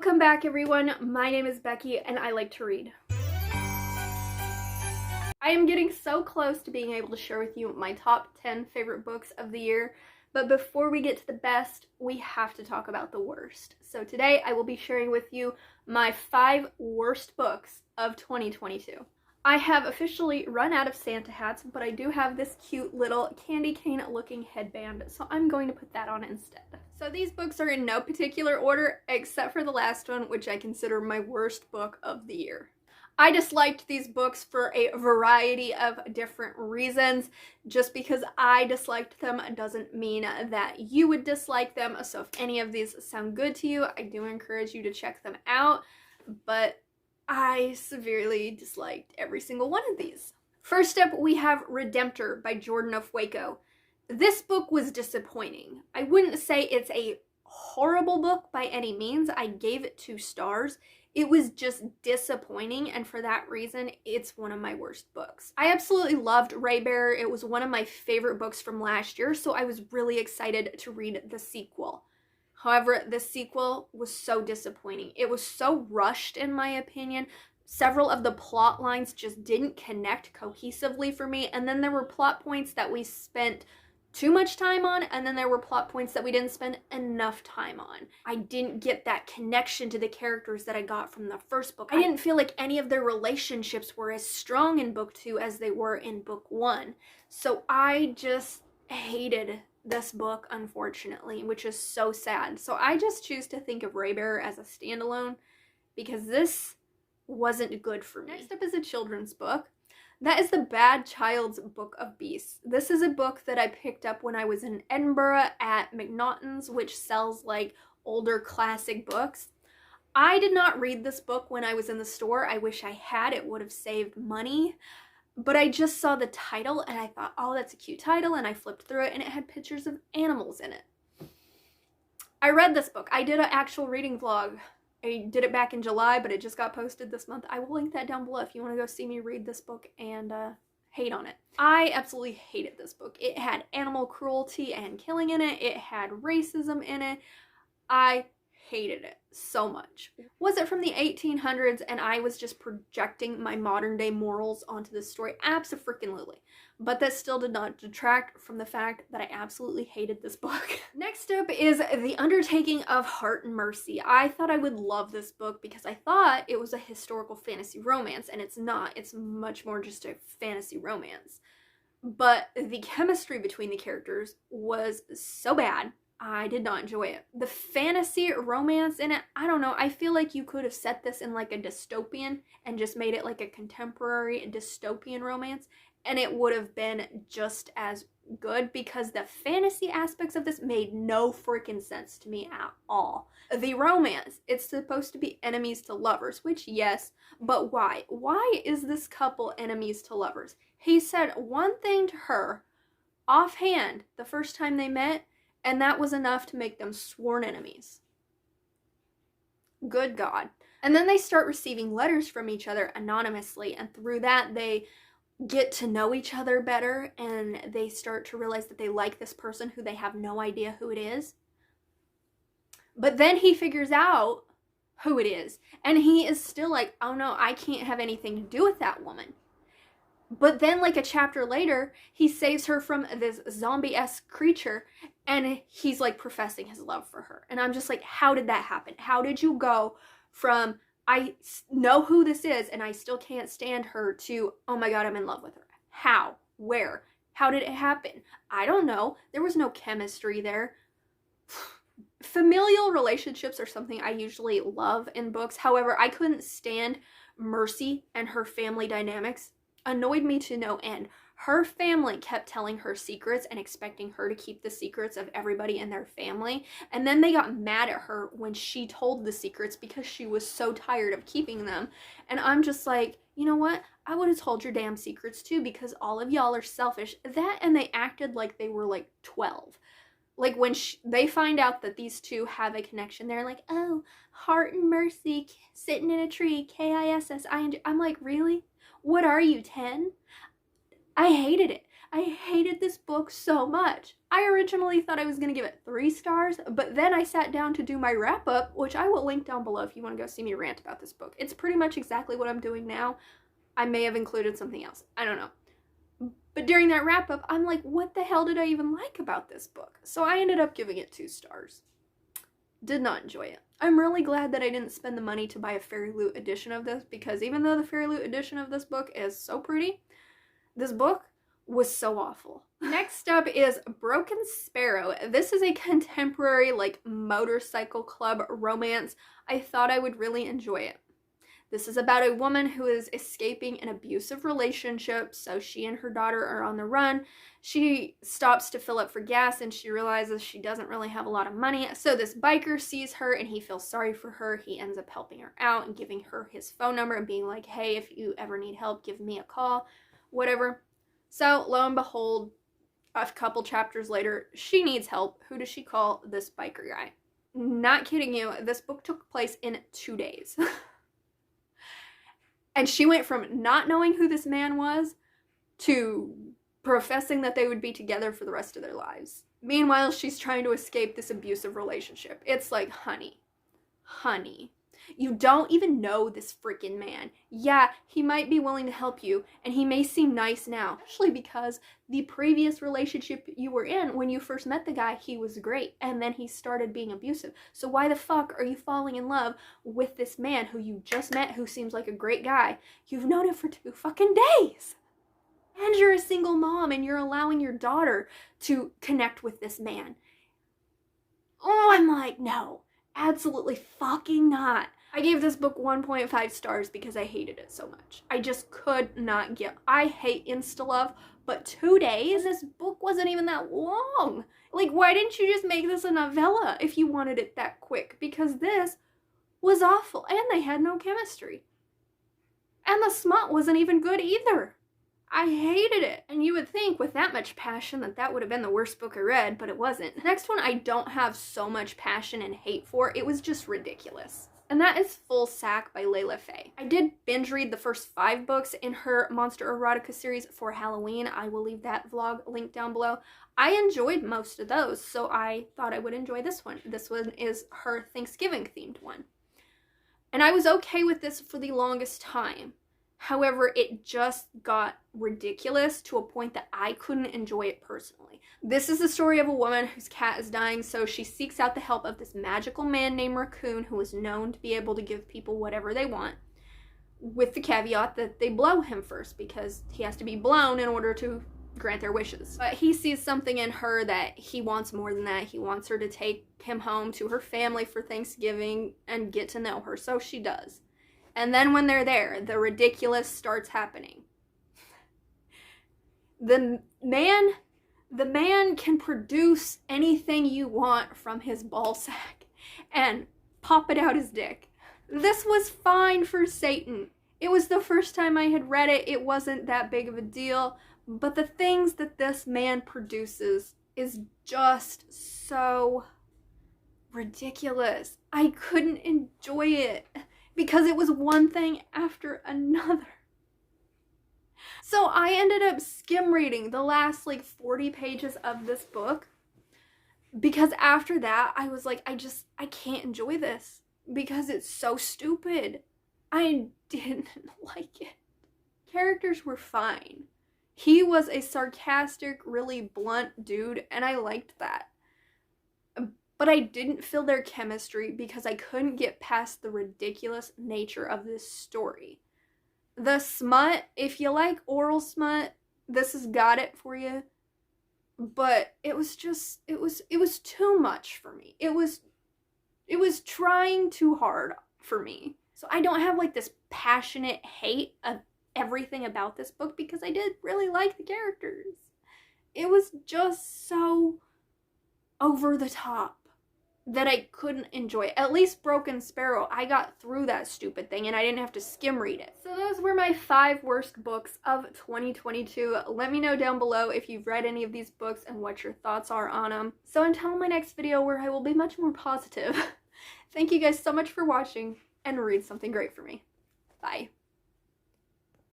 Welcome back, everyone. My name is Becky and I like to read. I am getting so close to being able to share with you my top 10 favorite books of the year, but before we get to the best, we have to talk about the worst. So today I will be sharing with you my 5 worst books of 2022. I have officially run out of Santa hats, but I do have this cute little candy cane looking headband, so I'm going to put that on instead. So these books are in no particular order except for the last one, which I consider my worst book of the year. I disliked these books for a variety of different reasons. Just because I disliked them doesn't mean that you would dislike them. So if any of these sound good to you, I do encourage you to check them out. But I severely disliked every single one of these. First up, we have Redemptor by Jordan of Waco. This book was disappointing. I wouldn't say it's a horrible book by any means. I gave it 2 stars. It was just disappointing, and for that reason, it's one of my worst books. I absolutely loved Raybearer. It was one of my favorite books from last year, so I was really excited to read the sequel. However, the sequel was so disappointing. It was so rushed, in my opinion. Several of the plot lines just didn't connect cohesively for me, and then there were plot points that we spent too much time on, and then there were plot points that we didn't spend enough time on. I didn't get that connection to the characters that I got from the first book. I didn't feel like any of their relationships were as strong in book 2 as they were in book 1. So I just hated this book, unfortunately, which is so sad. So I just choose to think of Raybearer as a standalone because this wasn't good for me. Next up is a children's book. That is The Bad Child's Book of Beasts. This is a book that I picked up when I was in Edinburgh at McNaughton's, which sells like older classic books. I did not read this book when I was in the store. I wish I had. It would have saved money. But I just saw the title and I thought, oh, that's a cute title, and I flipped through it and it had pictures of animals in it. I read this book. I did an actual reading vlog. I did it back in July, but it just got posted this month. I will link that down below if you want to go see me read this book and hate on it. I absolutely hated this book. It had animal cruelty and killing in it. It had racism in it. I hated it so much. Was it from the 1800s and I was just projecting my modern day morals onto this story? Abso-freaking-lutely. But that still did not detract from the fact that I absolutely hated this book. Next up is The Undertaking of Heart and Mercy. I thought I would love this book because I thought it was a historical fantasy romance, and it's not. It's much more just a fantasy romance. But the chemistry between the characters was so bad. I did not enjoy it. The fantasy romance in it, I don't know. I feel like you could have set this in like a dystopian and just made it like a contemporary dystopian romance, and it would have been just as good because the fantasy aspects of this made no freaking sense to me at all. The romance, it's supposed to be enemies to lovers, which yes, but why? Why is this couple enemies to lovers? He said one thing to her offhand the first time they met, and that was enough to make them sworn enemies. Good God. And then they start receiving letters from each other anonymously, and through that they get to know each other better, and they start to realize that they like this person who they have no idea who it is. But then he figures out who it is, and he is still like, oh no, I can't have anything to do with that woman. But then like a chapter later, he saves her from this zombie-esque creature, and he's like professing his love for her. And I'm just like, how did that happen? How did you go from, I know who this is and I still can't stand her, to, oh my God, I'm in love with her? How? Where? How did it happen? I don't know. There was no chemistry there. Familial relationships are something I usually love in books. However, I couldn't stand Mercy and her family dynamics. Annoyed me to no end. Her family kept telling her secrets and expecting her to keep the secrets of everybody in their family. And then they got mad at her when she told the secrets because she was so tired of keeping them. And I'm just like, you know what? I would have told your damn secrets too, because all of y'all are selfish. That, and they acted like they were like 12. Like when they find out that these two have a connection, they're like, oh, Heart and Mercy sitting in a tree, Kissi. I'm like, really? What are you, 10? I hated it. I hated this book so much. I originally thought I was going to give it 3 stars, but then I sat down to do my wrap-up, which I will link down below if you want to go see me rant about this book. It's pretty much exactly what I'm doing now. I may have included something else. I don't know. But during that wrap-up, I'm like, what the hell did I even like about this book? So I ended up giving it 2 stars. Did not enjoy it. I'm really glad that I didn't spend the money to buy a Fairy Loot edition of this, because even though the Fairy Loot edition of this book is so pretty, this book was so awful. Next up is Broken Sparrow. This is a contemporary, like, motorcycle club romance. I thought I would really enjoy it. This is about a woman who is escaping an abusive relationship, so she and her daughter are on the run. She stops to fill up for gas and she realizes she doesn't really have a lot of money, so this biker sees her and he feels sorry for her. He ends up helping her out and giving her his phone number and being like, hey, if you ever need help, give me a call, whatever. So, lo and behold, a couple chapters later, she needs help. Who does she call? This biker guy. Not kidding you, this book took place in 2 days. And she went from not knowing who this man was to professing that they would be together for the rest of their lives. Meanwhile, she's trying to escape this abusive relationship. It's like, honey, you don't even know this freaking man. Yeah, he might be willing to help you, and he may seem nice now, especially because the previous relationship you were in, when you first met the guy, he was great, and then he started being abusive. So why the fuck are you falling in love with this man who you just met, who seems like a great guy? You've known him for 2 fucking days! And you're a single mom, and you're allowing your daughter to connect with this man. Oh, I'm like, no. Absolutely fucking not. I gave this book 1.5 stars because I hated it so much. I just could not get. I hate insta-love, but 2 days? This book wasn't even that long. Like, why didn't you just make this a novella if you wanted it that quick? Because this was awful, and they had no chemistry. And the smut wasn't even good either. I hated it. And you would think with that much passion that that would have been the worst book I read, but it wasn't. The next one I don't have so much passion and hate for. It was just ridiculous. And that is Full Sack by Layla Faye. I did binge read the first 5 books in her Monster Erotica series for Halloween. I will leave that vlog linked down below. I enjoyed most of those, so I thought I would enjoy this one. This one is her Thanksgiving themed one. And I was okay with this for the longest time. However, it just got ridiculous to a point that I couldn't enjoy it personally. This is the story of a woman whose cat is dying, so she seeks out the help of this magical man named Raccoon, who is known to be able to give people whatever they want, with the caveat that they blow him first, because he has to be blown in order to grant their wishes. But he sees something in her that he wants more than that. He wants her to take him home to her family for Thanksgiving and get to know her, so she does. And then when they're there, the ridiculous starts happening. The man can produce anything you want from his ball sack and pop it out his dick. This was fine for Satan. It was the first time I had read it. It wasn't that big of a deal. But the things that this man produces is just so ridiculous. I couldn't enjoy it, because it was one thing after another. So I ended up skim reading the last like 40 pages of this book, because after that I was like, I can't enjoy this because it's so stupid. I didn't like it. Characters were fine. He was a sarcastic, really blunt dude, and I liked that. But I didn't feel their chemistry because I couldn't get past the ridiculous nature of this story. The smut, if you like oral smut, this has got it for you. But it was just, it was too much for me. It was trying too hard for me. So I don't have like this passionate hate of everything about this book, because I did really like the characters. It was just so over the top that I couldn't enjoy it. At least Broken Sparrow, I got through that stupid thing and I didn't have to skim read it. So those were my 5 worst books of 2022. Let me know down below if you've read any of these books and what your thoughts are on them. So until my next video, where I will be much more positive, thank you guys so much for watching, and read something great for me. Bye.